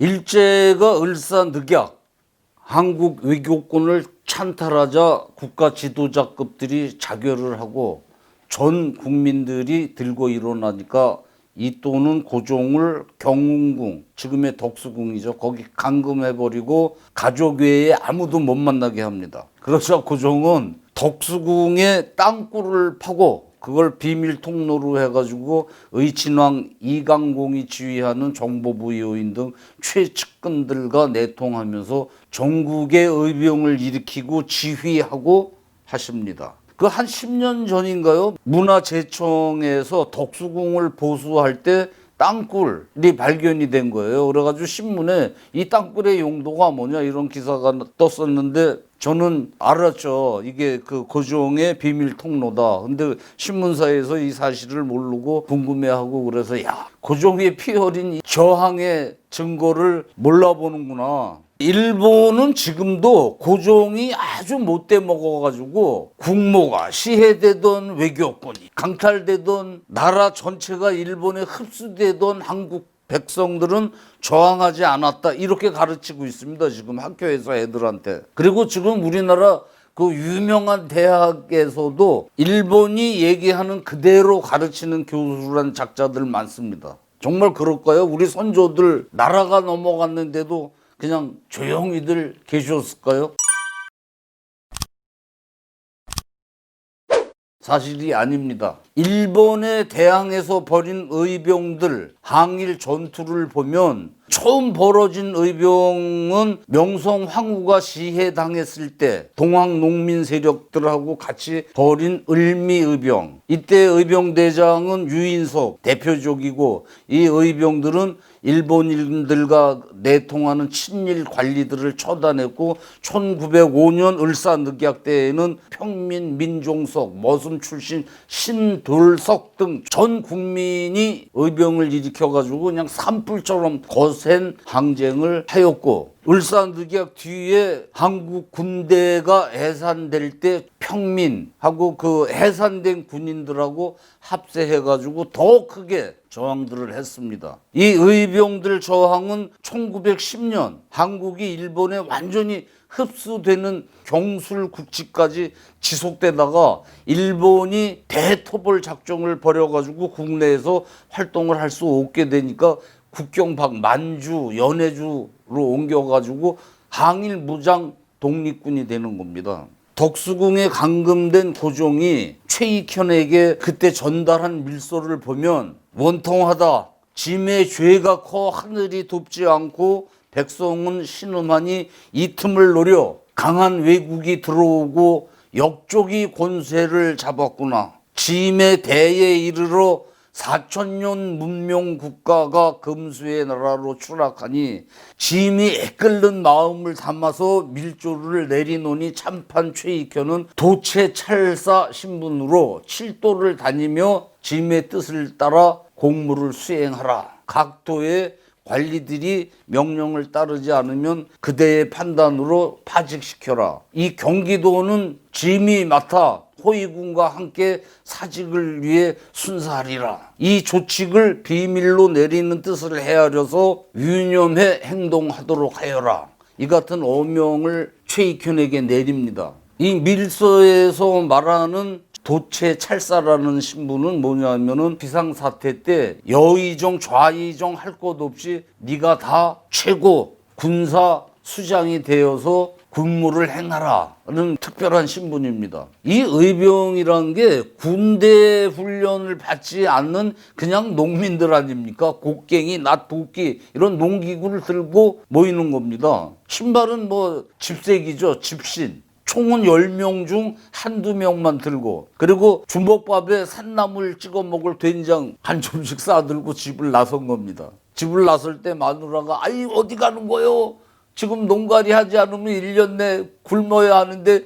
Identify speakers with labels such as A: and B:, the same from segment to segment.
A: 일제가 을사늑약 한국 외교권을 찬탈하자 국가 지도자급들이 자결을 하고 전 국민들이 들고 일어나니까 이 또는 고종을 경운궁, 지금의 덕수궁이죠. 거기 감금해버리고 가족 외에 아무도 못 만나게 합니다. 그러자 고종은 덕수궁에 땅굴을 파고 그걸 비밀 통로로 해가지고 의친왕 이강공이 지휘하는 정보부 요인 등 최측근들과 내통하면서 전국의 의병을 일으키고 지휘하고 하십니다. 그 한 10년 전인가요? 문화재청에서 덕수궁을 보수할 때 땅굴이 발견이 된 거예요. 그래가지고 신문에 이 땅굴의 용도가 뭐냐 이런 기사가 떴었는데 저는 알았죠. 이게 그 고종의 비밀 통로다. 근데 신문사에서 이 사실을 모르고 궁금해하고 그래서 야, 고종의 피 흘린 저항의 증거를 몰라보는구나. 일본은 지금도 고종이 아주 못돼 먹어가지고 국모가 시해되던 외교권이 강탈되던 나라 전체가 일본에 흡수되던 한국 백성들은 저항하지 않았다 이렇게 가르치고 있습니다. 지금 학교에서 애들한테. 그리고 지금 우리나라 그 유명한 대학에서도 일본이 얘기하는 그대로 가르치는 교수란 작자들 많습니다. 정말 그럴까요? 우리 선조들 나라가 넘어갔는데도 그냥 조용히들 계셨을까요? 사실이 아닙니다. 일본에 대항해서 벌인 의병들 항일 전투를 보면 처음 벌어진 의병은 명성 황후가 시해당했을 때 동학 농민 세력들하고 같이 벌인 을미의병. 이때 의병대장은 유인석 대표적이고 이 의병들은 일본인들과 내통하는 친일 관리들을 처단했고 1905년 을사늑약 때에는 평민 민종석, 머슴 출신 신돌석 등 전 국민이 의병을 일으켜가지고 그냥 산불처럼 거센 항쟁을 하였고 을사늑약 뒤에 한국 군대가 해산될 때 평민하고 그 해산된 군인들하고 합세해가지고 더 크게 저항들을 했습니다. 이 의병들 저항은 1910년 한국이 일본에 완전히 흡수되는 경술국지까지 지속되다가 일본이 대토벌 작전을 벌여가지고 국내에서 활동을 할 수 없게 되니까 국경 밖 만주, 연해주로 옮겨가지고 항일 무장 독립군이 되는 겁니다. 덕수궁에 감금된 고종이 최익현에게 그때 전달한 밀서를 보면 원통하다. 짐의 죄가 커 하늘이 돕지 않고 백성은 신음하니 이 틈을 노려 강한 왜국이 들어오고 역족이 권세를 잡았구나. 짐의 대에 이르러 4천년 문명 국가가 금수의 나라로 추락하니 짐이 애끓는 마음을 담아서 밀조를 내리노니 참판 최익현은 도체 찰사 신분으로 칠도를 다니며 짐의 뜻을 따라 공무를 수행하라. 각 도의 관리들이 명령을 따르지 않으면 그대의 판단으로 파직시켜라. 이 경기도는 짐이 맡아 호위군과 함께 사직을 위해 순사하리라. 이 조칙을 비밀로 내리는 뜻을 헤아려서 유념해 행동하도록 하여라. 이 같은 어명을 최익현에게 내립니다. 이 밀서에서 말하는 도체 찰사라는 신분은 뭐냐면은 비상사태 때 여의정 좌의정 할 것 없이 네가 다 최고 군사 수장이 되어서 군무를 행하라는 특별한 신분입니다. 이 의병이란 게 군대 훈련을 받지 않는 그냥 농민들 아닙니까? 곡괭이, 낫도끼 이런 농기구를 들고 모이는 겁니다. 신발은 뭐 집색이죠. 집신. 총은 10명 중 한두 명만 들고 그리고 주먹밥에 산나물 찍어 먹을 된장 한 줌씩 싸들고 집을 나선 겁니다. 집을 나설 때 마누라가 아이 어디 가는 거요? 지금 농가리 하지 않으면 1년 내 굶어야 하는데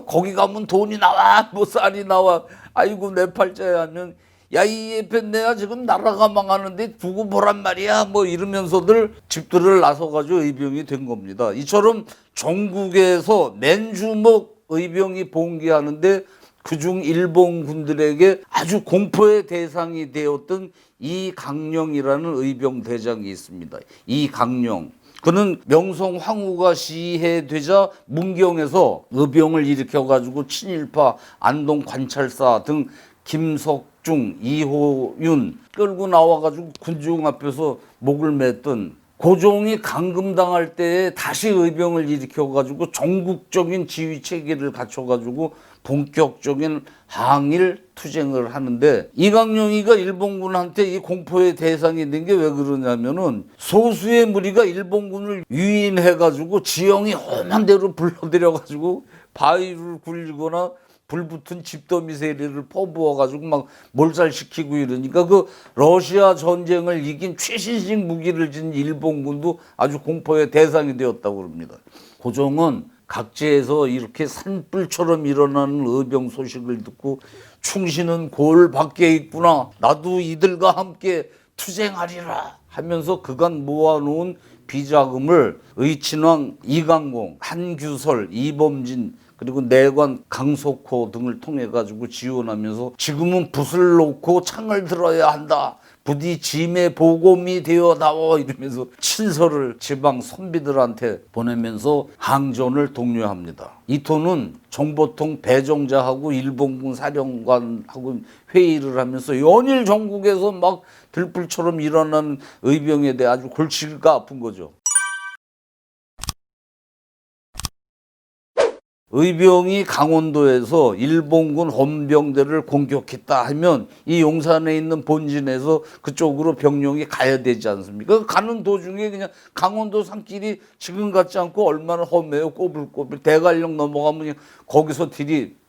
A: 거기 가면 돈이 나와 뭐 쌀이 나와 아이고 내 팔자야 하면 야 이 예편네야 지금 나라가 망하는데 두고 보란 말이야 뭐 이러면서들 집들을 나서가지고 의병이 된 겁니다. 이처럼 전국에서 맨주먹 의병이 봉기하는데 그중 일본군들에게 아주 공포의 대상이 되었던 이강령이라는 의병 대장이 있습니다. 이강령. 그는 명성 황후가 시해되자 문경에서 의병을 일으켜가지고 친일파 안동 관찰사 등 김석중, 이호윤 끌고 나와가지고 군중 앞에서 목을 맸던 고종이 감금당할 때에 다시 의병을 일으켜가지고 전국적인 지휘 체계를 갖춰가지고 본격적인 항일 투쟁을 하는데 이강령이가 일본군한테 이 공포의 대상이 된 게 왜 그러냐면은 소수의 무리가 일본군을 유인해가지고 지형이 험한 데로 불러들여가지고 바위를 굴리거나 불붙은 집더미 세례를 퍼부어가지고 막 몰살시키고 이러니까 그 러시아 전쟁을 이긴 최신식 무기를 진 일본군도 아주 공포의 대상이 되었다고 합니다. 고종은 각지에서 이렇게 산불처럼 일어나는 의병 소식을 듣고 충신은 골 밖에 있구나. 나도 이들과 함께 투쟁하리라 하면서 그간 모아놓은 비자금을 의친왕 이강공, 한규설, 이범진 그리고 내관 강석호 등을 통해 가지고 지원하면서 지금은 붓을 놓고 창을 들어야 한다. 부디 짐의 보검이 되어다오 이러면서 친서를 지방 선비들한테 보내면서 항전을 독려합니다. 이토는 정보통 배정자하고 일본군 사령관하고 회의를 하면서 연일 전국에서 막 들불처럼 일어나는 의병에 대해 아주 골치가 아픈 거죠. 의병이 강원도에서 일본군 헌병대를 공격했다 하면 이 용산에 있는 본진에서 그쪽으로 병력이 가야 되지 않습니까? 가는 도중에 그냥 강원도 산길이 지금 같지 않고 얼마나 험해요. 꼬불꼬불 대관령 넘어가면 그냥 거기서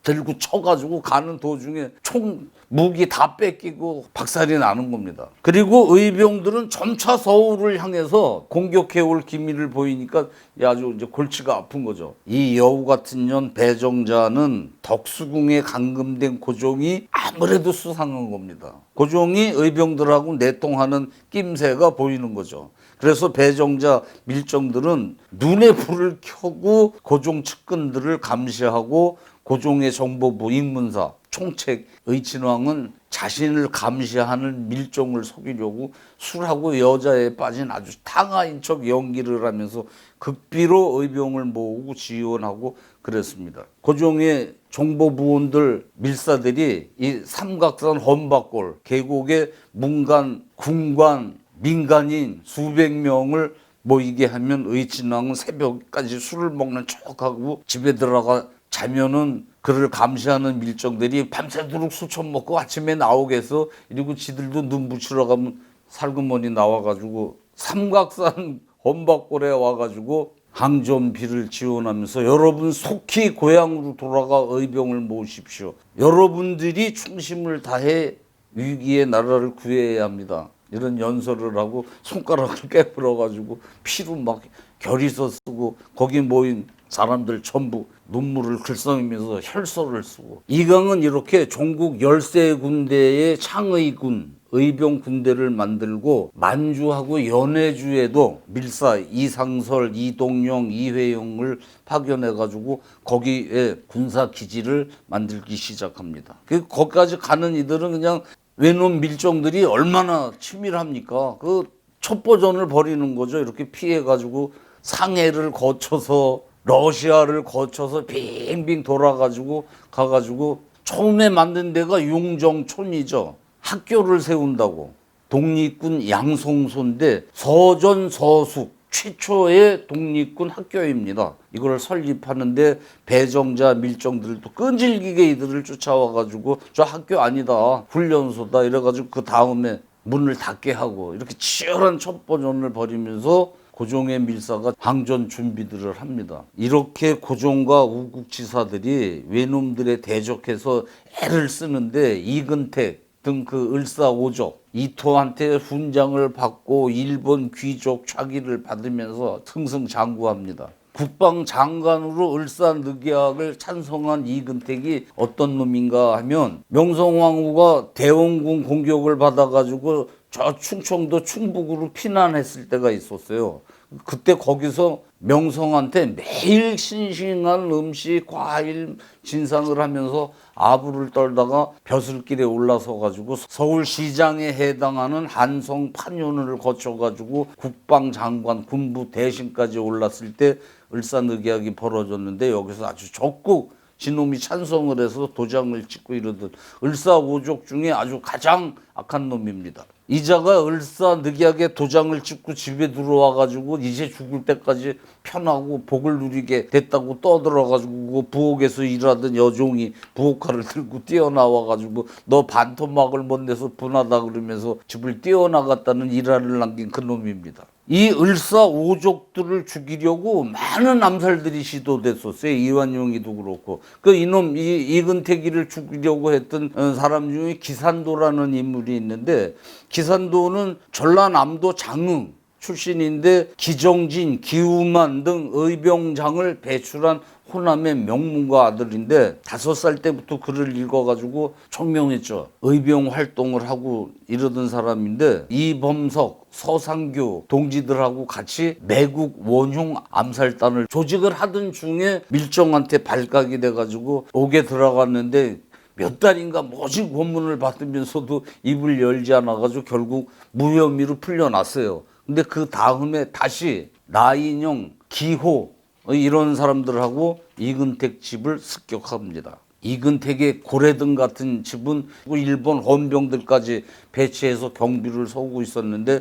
A: 들고 쳐가지고 가는 도중에 총 무기 다 뺏기고 박살이 나는 겁니다. 그리고 의병들은 점차 서울을 향해서 공격해올 기미를 보이니까 아주 이제 골치가 아픈 거죠. 이 여우 같은 년 배정자는 덕수궁에 감금된 고종이 아무래도 수상한 겁니다. 고종이 의병들하고 내통하는 낌새가 보이는 거죠. 그래서 배정자 밀정들은 눈에 불을 켜고 고종 측근들을 감시하고 고종의 정보부 인문사 총책 의친왕은 자신을 감시하는 밀종을 속이려고 술하고 여자에 빠진 아주 탕아인 척 연기를 하면서 극비로 의병을 모으고 지원하고 그랬습니다. 고종의 정보부원들 밀사들이 이 삼각산 헌박골 계곡에 문관, 군관, 민간인 수백 명을 모이게 하면 의친왕은 새벽까지 술을 먹는 척하고 집에 들어가 자면은 그를 감시하는 밀정들이 밤새도록 술 처먹고 아침에 나오겠어. 이러고 지들도 눈 붙이러 가면 살그머니 나와가지고 삼각산 헌박골에 와가지고 항전비를 지원하면서 여러분 속히 고향으로 돌아가 의병을 모으십시오. 여러분들이 충심을 다해 위기의 나라를 구해야 합니다. 이런 연설을 하고 손가락을 깨물어가지고 피로 막 결의서 쓰고 거기 모인 사람들 전부 눈물을 글썽이면서 혈서를 쓰고 이강은 이렇게 종국 13 군대의 창의군 의병 군대를 만들고 만주하고 연해주에도 밀사 이상설, 이동영, 이회영을 파견해가지고 거기에 군사기지를 만들기 시작합니다. 거기까지 가는 이들은 그냥 외놈 밀정들이 얼마나 치밀합니까? 그 첩보전을 벌이는 거죠. 이렇게 피해가지고 상해를 거쳐서 러시아를 거쳐서 빙빙 돌아가지고 가가지고 처음에 만든 데가 용정촌이죠. 학교를 세운다고. 독립군 양성소인데 서전서숙 최초의 독립군 학교입니다. 이걸 설립하는데 배정자 밀정들도 끈질기게 이들을 쫓아와가지고 저 학교 아니다 훈련소다 이래가지고 그 다음에 문을 닫게 하고 이렇게 치열한 첩보전을 벌이면서 고종의 밀사가 항전 준비들을 합니다. 이렇게 고종과 우국지사들이 외놈들에 대적해서 애를 쓰는데 이근택 등 그 을사오적 이토한테 훈장을 받고 일본 귀족 차기를 받으면서 승승장구합니다. 국방장관으로 을사늑약을 찬성한 이근택이 어떤 놈인가 하면 명성황후가 대원군 공격을 받아가지고 저 충청도 충북으로 피난했을 때가 있었어요. 그때 거기서 명성한테 매일 싱싱한 음식, 과일 진상을 하면서 아부를 떨다가 벼슬길에 올라서 가지고 서울시장에 해당하는 한성 판윤을 거쳐 가지고 국방장관 군부 대신까지 올랐을 때 을사늑약이 벌어졌는데, 여기서 아주 적극 진놈이 찬성을 해서 도장을 찍고 이러던 을사오족 중에 아주 가장 악한 놈입니다. 이자가 을사늑약에 도장을 찍고 집에 들어와 가지고 이제 죽을 때까지 편하고 복을 누리게 됐다고 떠들어 가지고 부엌에서 일하던 여종이 부엌칼을 들고 뛰어나와 가지고 너 반토막을 못 내서 분하다 그러면서 집을 뛰어나갔다는 일화를 남긴 그 놈입니다. 이 을사오족들을 죽이려고 많은 암살들이 시도됐었어요. 이완용이도 그렇고. 그 이놈 이근택이를 죽이려고 했던 사람 중에 기산도라는 인물이 있는데, 기산도는 전라남도 장흥 출신인데 기정진, 기우만 등 의병장을 배출한 호남의 명문가 아들인데 5살 때부터 글을 읽어가지고 총명했죠. 의병 활동을 하고 이러던 사람인데 이범석, 서상규 동지들하고 같이 매국 원흉 암살단을 조직을 하던 중에 밀정한테 발각이 돼가지고 옥에 들어갔는데 몇 달인가 모진 고문을 받으면서도 입을 열지 않아가지고 결국 무혐의로 풀려났어요. 근데 그 다음에 다시 나인영, 기호 이런 사람들하고 이근택 집을 습격합니다. 이근택의 고래등 같은 집은 일본 헌병들까지 배치해서 경비를 서고 있었는데,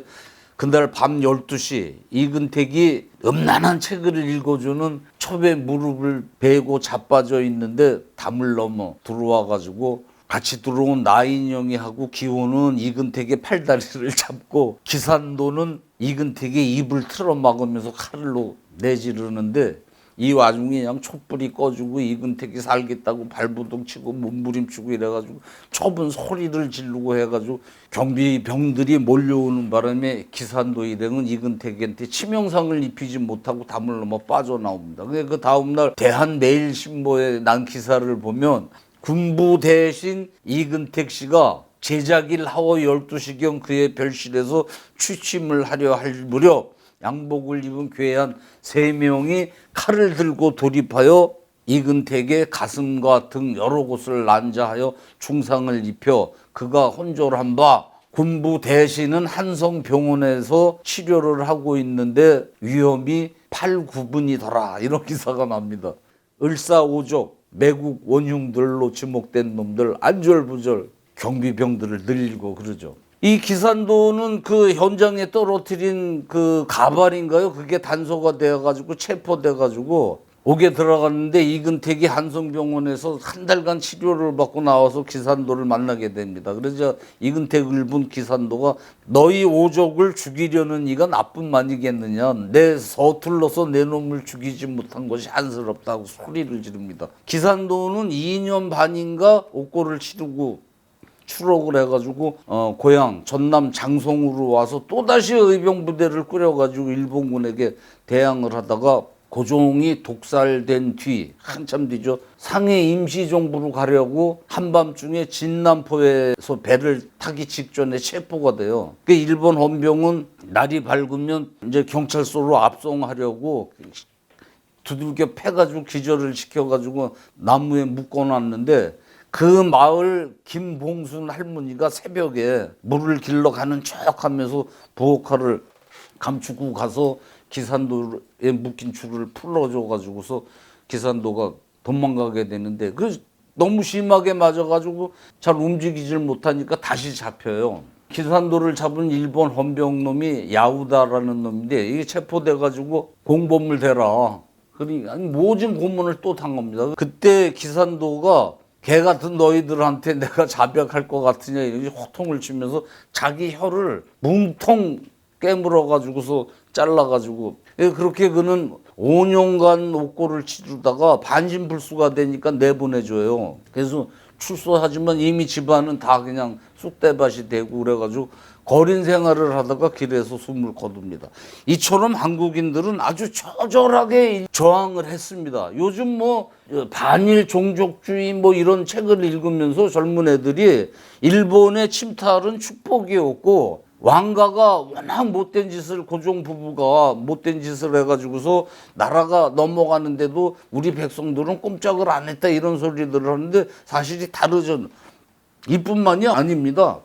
A: 그날 밤 12시 이근택이 음란한 책을 읽어주는 첩에 무릎을 베고 자빠져 있는데 담을 넘어 들어와 가지고 같이 들어온 나인영이 하고 기호는 이근택의 팔다리를 잡고 기산도는 이근택의 입을 틀어막으면서 칼로 내지르는데, 이 와중에 그냥 촛불이 꺼지고 이근택이 살겠다고 발부둥치고 몸부림치고 이래가지고 첩은 소리를 지르고 해가지고 경비병들이 몰려오는 바람에 기산도 일행은 이근택한테 치명상을 입히지 못하고 담을 넘어 빠져나옵니다. 그 다음날 대한매일신보에 난 기사를 보면 군부 대신 이근택 씨가 제자길 하워 12시경 그의 별실에서 취침을 하려 할 무렵 양복을 입은 괴한 3명이 칼을 들고 돌입하여 이근택의 가슴과 등 여러 곳을 난자하여 중상을 입혀 그가 혼절한 바 군부 대신은 한성병원에서 치료를 하고 있는데 위험이 8, 9분이더라, 이런 기사가 납니다. 을사오족 매국 원흉들로 지목된 놈들 안절부절 경비병들을 늘리고 그러죠. 이 기산도는 그 현장에 떨어뜨린 그 가발인가요? 그게 단서가 되어가지고 체포돼가지고 옥에 들어갔는데 이근택이 한성병원에서 한 달간 치료를 받고 나와서 기산도를 만나게 됩니다. 그래서 이근택을 본 기산도가 너희 오족을 죽이려는 이가 나뿐만이겠느냐, 내 서툴러서 내 놈을 죽이지 못한 것이 안쓰럽다고 소리를 지릅니다. 기산도는 2년 반인가 옥고를 치르고 추록을 해가지고 고향 전남 장성으로 와서 또다시 의병부대를 꾸려가지고 일본군에게 대항을 하다가 고종이 독살된 뒤 한참 뒤죠. 상해 임시정부로 가려고 한밤중에 진남포에서 배를 타기 직전에 체포가 돼요. 그 일본 헌병은 날이 밝으면 이제 경찰서로 압송하려고 두들겨 패가지고 기절을 시켜가지고 나무에 묶어놨는데, 그 마을 김봉순 할머니가 새벽에 물을 길러 가는 척 하면서 부엌칼을 감추고 가서 기산도에 묶인 줄을 풀어줘가지고서 기산도가 도망가게 되는데, 그 너무 심하게 맞아가지고 잘 움직이질 못하니까 다시 잡혀요. 기산도를 잡은 일본 헌병놈이 야우다라는 놈인데 이게 체포돼가지고 공범을 대라. 그러니까 모진 고문을 또 당합니다. 그때 기산도가 개 같은 너희들한테 내가 자백할 것 같으냐 이렇게 호통을 치면서 자기 혀를 뭉텅 깨물어 가지고서 잘라 가지고, 그렇게 그는 5년간 옥고를 치르다가 반신불수가 되니까 내보내줘요. 그래서 출소하지만 이미 집안은 다 그냥 쑥대밭이 되고 그래가지고 거린 생활을 하다가 길에서 숨을 거둡니다. 이처럼 한국인들은 아주 처절하게 저항을 했습니다. 요즘 뭐 반일 종족주의 뭐 이런 책을 읽으면서 젊은 애들이 일본의 침탈은 축복이었고 왕가가 워낙 못된 짓을 고종 부부가 못된 짓을 해가지고서 나라가 넘어가는데도 우리 백성들은 꼼짝을 안 했다 이런 소리들을 하는데 사실이 다르죠. 이뿐만이 아닙니다.